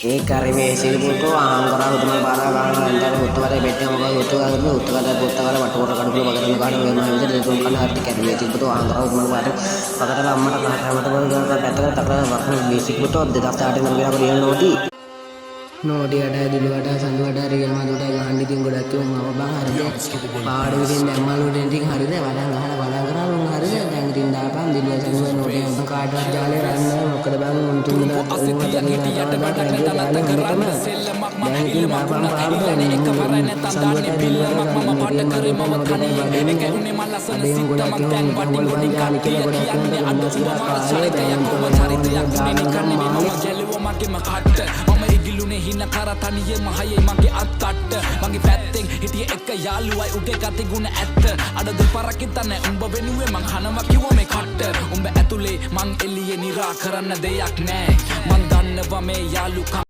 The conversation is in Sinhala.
ඒ කරේ සිරිපුතු ආංගරා උතුමන් පාරා ගාන අන්තර උත්තරේ බෙට්ටේ මොකද උත්තරේ පුත්තවල වටවර කඩුල වගරන ගාන මේ මම විතර දෙතුන් කන හරි කැරුවේ සිරිපුතු ආංගරා උතුමන් පාරේ පකටල අම්මට කහටමට වල පැත්තකට තකලා වර්ණ සිරිපුතු 2008 නම් ගියා රියල් නෝඩියට දිලුවට සඳුවට රියල් මදුවට ගහන්න ඉතින් ගොඩක් කිව්වා මම බං හරිද පාඩේ විදින් දැම්මලු ටික හරිද වඩන් කරා උන් හරිද දැන් ඉතින් දාපන් දිලුව සඳුව නෝඩිය උන් කාටවත් ජාලේ රන්න මොකද බං උන් තුන්දා දැන් ඉතින් දාපන් පාඩේ එකවරයි නැත්තම් දාන්නේ පිල්ලමක් මම පඩ කරේ මම කණේ එක උනේ මල්ල සන සිත්තමක් දැන් වඩි වඩි කාලිය කියන්නේ අද සුරා කාලේ කොම චරිතයක් නිකන්නේ මම ගැලුව මගේම කට්ට මම ඉගිලුනේ හින කර තනියේ මහයේ මගේ අත්කට මගේ පැත්තෙන් හිටියේ එක යාළුවයි උගේ ගති ගුණ ඇත්ත අඩ දෙපාරක් හිටන්නේ උඹ වෙනුවේ මං හනවා කිව්ව මේ කට්ට උඹ ඇතුලේ මං එළියේ නිරා කරන්න දෙයක් නෑ මං දන්නවා මේ යාළුකම්